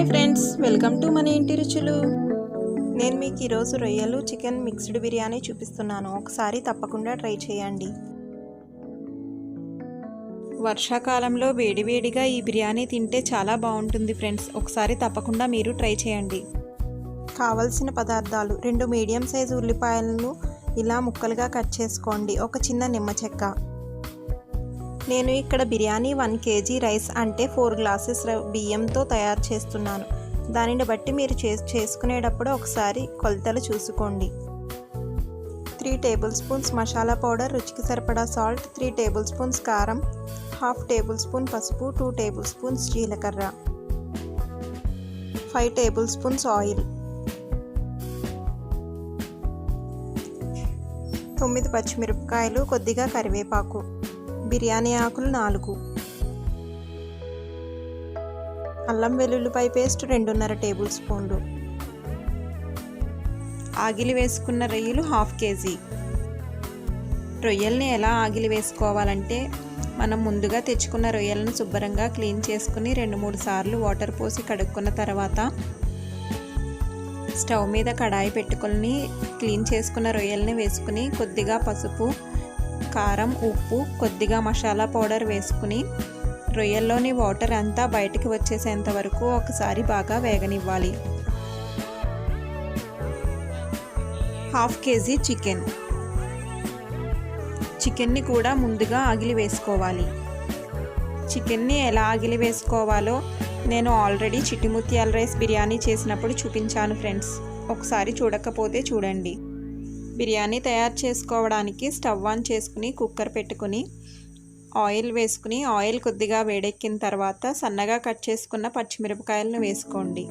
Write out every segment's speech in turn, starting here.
Hi friends, welcome to మన ఇంటి రుచులు. నేను మీకు ఈరోజు రొయ్యలు చికెన్ మిక్స్డ్ బిర్యానీ చూపిస్తున్నాను. ఒకసారి తప్పకుండా ట్రై చేయండి. వర్షాకాలంలో వేడివేడిగా ఈ బిర్యానీ తింటే చాలా బాగుంటుంది ఫ్రెండ్స్. ఒకసారి తప్పకుండా మీరు ట్రై చేయండి. కావలసిన పదార్థాలు: 2 మీడియం సైజు ఉల్లిపాయలను ఇలా ముక్కలుగా కట్ చేసుకోండి. ఒక చిన్న నిమ్మ చెక్క. నేను ఇక్కడ బిర్యానీ 1 kg రైస్ అంటే 4 గ్లాసెస్ బియ్యంతో తయారు చేస్తున్నాను. దానిని బట్టి మీరు చేసుకునేటప్పుడు ఒకసారి కొలతలు చూసుకోండి. 3 టేబుల్ స్పూన్స్ మసాలా పౌడర్, రుచికి సరిపడా సాల్ట్, 3 టేబుల్ స్పూన్స్ కారం, 1/2 టేబుల్ స్పూన్ పసుపు, 2 టేబుల్ స్పూన్స్ జీలకర్ర, 5 టేబుల్ స్పూన్స్ ఆయిల్, 9 పచ్చిమిరపకాయలు, కొద్దిగా కరివేపాకు, బిర్యానీ ఆకులు 4, అల్లం వెల్లుల్లిపాయ పేస్ట్ 2.5 టేబుల్ స్పూన్లు, ఆగిలి వేసుకున్న రొయ్యలు 1/2 kg. రొయ్యల్ని ఎలా ఆగిలి వేసుకోవాలంటే, మనం ముందుగా తెచ్చుకున్న రొయ్యలను శుభ్రంగా క్లీన్ చేసుకుని 2-3 సార్లు వాటర్ పోసి కడుక్కున్న తర్వాత స్టవ్ మీద కడాయి పెట్టుకొని క్లీన్ చేసుకున్న రొయ్యల్ని వేసుకుని కొద్దిగా పసుపు, కారం, ఉప్పు, కొద్దిగా మసాలా పౌడర్ వేసుకుని రొయ్యల్లోని వాటర్ అంతా బయటికి వచ్చేసేంత వరకు ఒకసారి బాగా వేగనివ్వాలి. 1/2 kg చికెన్ని కూడా ముందుగా ఆగిలి వేసుకోవాలి. చికెన్ని ఎలా ఆగిలి వేసుకోవాలో నేను ఆల్రెడీ చిటిముత్యాల రైస్ బిర్యానీ చేసినప్పుడు చూపించాను ఫ్రెండ్స్. ఒకసారి చూడకపోతే చూడండి. బిర్యానీ తయారు చేసుకోవడానికి స్టవ్ ఆన్ చేసుకుని కుక్కర్ పెట్టుకుని ఆయిల్ వేసుకుని ఆయిల్ కొద్దిగా వేడెక్కిన తర్వాత సన్నగా కట్ చేసుకున్న పచ్చిమిరపకాయలను వేసుకోండి.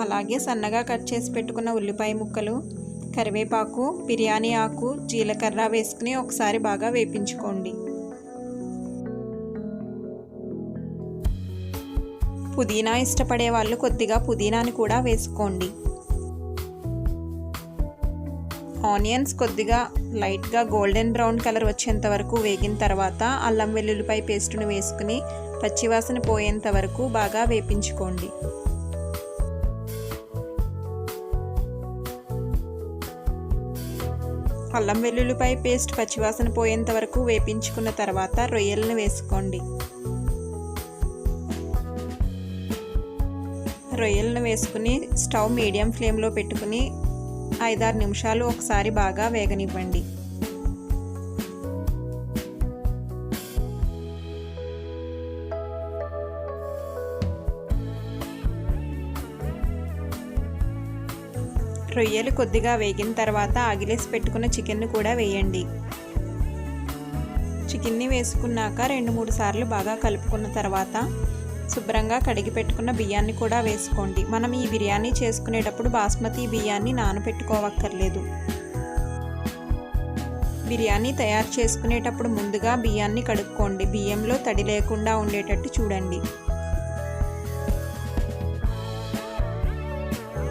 అలాగే సన్నగా కట్ చేసి పెట్టుకున్న ఉల్లిపాయ ముక్కలు, కరివేపాకు, బిర్యానీ ఆకు, జీలకర్ర వేసుకుని ఒకసారి బాగా వేపించుకోండి. పుదీనా ఇష్టపడే వాళ్ళు కొద్దిగా పుదీనాని కూడా వేసుకోండి. ఆనియన్స్ కొద్దిగా లైట్గా గోల్డెన్ బ్రౌన్ కలర్ వచ్చేంత వరకు వేగిన తర్వాత అల్లం వెల్లుల్లిపాయ పేస్టును వేసుకుని పచ్చివాసన పోయేంత వరకు బాగా వేపించుకోండి. అల్లం వెల్లుల్లిపాయ పేస్ట్ పచ్చివాసన పోయేంత వరకు వేపించుకున్న తర్వాత రొయ్యలను వేసుకోండి. రొయ్యలను వేసుకుని స్టవ్ మీడియం ఫ్లేమ్లో పెట్టుకుని 5-6 నిమిషాలు ఒకసారి బాగా వేగనివ్వండి. రొయ్యలు కొద్దిగా వేగిన తర్వాత ఆగిలేసి పెట్టుకున్న చికెన్ను కూడా వేయండి. చికెన్ని వేసుకున్నాక 2-3 సార్లు బాగా కలుపుకున్న తర్వాత శుభ్రంగా కడిగి పెట్టుకున్న బియ్యాన్ని కూడా వేసుకోండి. మనం ఈ బిర్యానీ చేసుకునేటప్పుడు బాస్మతి బియ్యాన్ని నానబెట్టుకోవక్కర్లేదు. బిర్యానీ తయారు చేసుకునేటప్పుడు ముందుగా బియ్యాన్ని కడుక్కోండి. బియ్యంలో తడి లేకుండా ఉండేటట్టు చూడండి.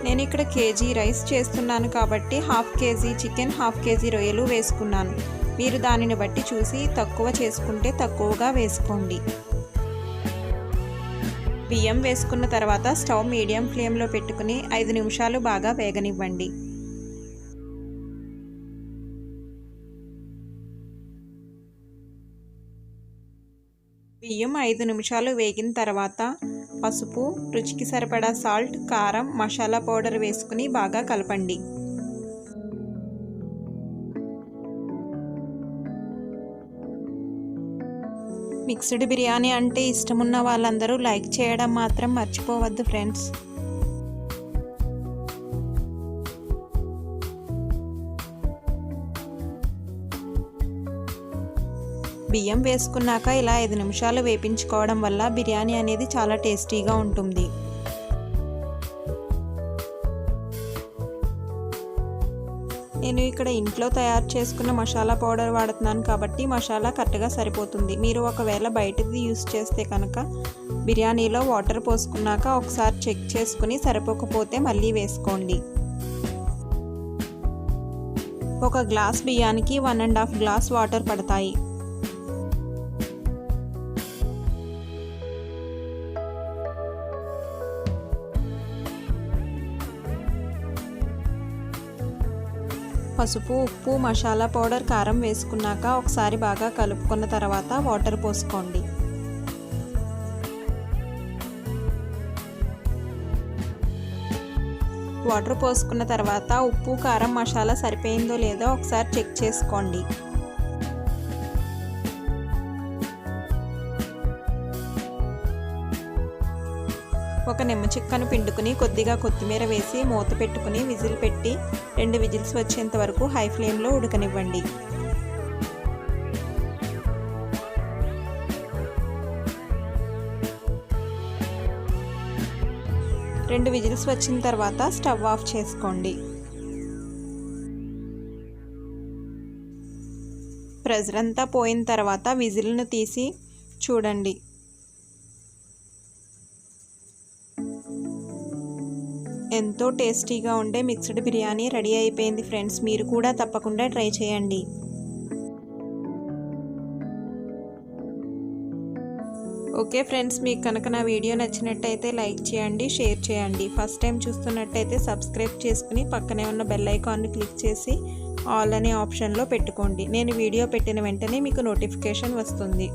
నేను ఇక్కడ కేజీ రైస్ చేస్తున్నాను కాబట్టి 1/2 kg చికెన్, 1/2 kg రొయ్యలు వేసుకున్నాను. మీరు దానిని బట్టి చూసి తక్కువ చేసుకుంటే తక్కువగా వేసుకోండి. బియ్యం వేసుకున్న తర్వాత స్టవ్ మీడియం ఫ్లేమ్లో పెట్టుకుని 5 నిమిషాలు బాగా వేగనివ్వండి. బియ్యం 5 నిమిషాలు వేగిన తర్వాత పసుపు, రుచికి సరిపడా సాల్ట్, కారం, మసాలా పౌడర్ వేసుకుని బాగా కలపండి. మిక్స్డ్ బిర్యానీ అంటే ఇష్టమున్న వాళ్ళందరూ లైక్ చేయడం మాత్రం మర్చిపోవద్దు ఫ్రెండ్స్. బియ్యం వేసుకున్నాక ఇలా 5 నిమిషాలు వేపించుకోవడం వల్ల బిర్యానీ అనేది చాలా టేస్టీగా ఉంటుంది. నేను ఇక్కడ ఇంట్లో తయారు చేసుకున్న మసాలా పౌడర్ వాడుతున్నాను కాబట్టి మసాలా కరెక్ట్గా సరిపోతుంది. మీరు ఒకవేళ బయటది యూస్ చేస్తే కనుక బిర్యానీలో వాటర్ పోసుకున్నాక ఒకసారి చెక్ చేసుకుని సరిపోకపోతే మళ్ళీ వేసుకోండి. 1 గ్లాస్ బియ్యానికి 1.5 గ్లాస్ వాటర్ పడతాయి. పసుపు, ఉప్పు, మసాలా పౌడర్, కారం వేసుకున్నాక ఒకసారి బాగా కలుపుకున్న తర్వాత వాటర్ పోసుకోండి. వాటర్ పోసుకున్న తర్వాత ఉప్పు, కారం, మసాలా సరిపోయిందో లేదో ఒకసారి చెక్ చేసుకోండి. ఒక నిమ్మ చిక్కను పిండుకుని కొద్దిగా కొత్తిమీర వేసి మూత పెట్టుకుని విజిల్ పెట్టి 2 విజిల్స్ వచ్చేంత వరకు హై ఫ్లేమ్లో ఉడకనివ్వండి. రెండు విజిల్స్ వచ్చిన తర్వాత స్టవ్ ఆఫ్ చేసుకోండి. ప్రెషర్ అంతా పోయిన తర్వాత విజిల్ను తీసి చూడండి. ఎంతో టేస్టీగా ఉండే మిక్స్డ్ బిర్యానీ రెడీ అయిపోయింది ఫ్రెండ్స్. మీరు కూడా తప్పకుండా ట్రై చేయండి. ఓకే ఫ్రెండ్స్, మీకు కనుక నా వీడియో నచ్చినట్టయితే లైక్ చేయండి, షేర్ చేయండి. ఫస్ట్ టైం చూస్తున్నట్టయితే సబ్స్క్రైబ్ చేసుకుని పక్కనే ఉన్న బెల్ ఐకాన్ని క్లిక్ చేసి ఆల్ అనే ఆప్షన్లో పెట్టుకోండి. నేను వీడియో పెట్టిన వెంటనే మీకు నోటిఫికేషన్ వస్తుంది.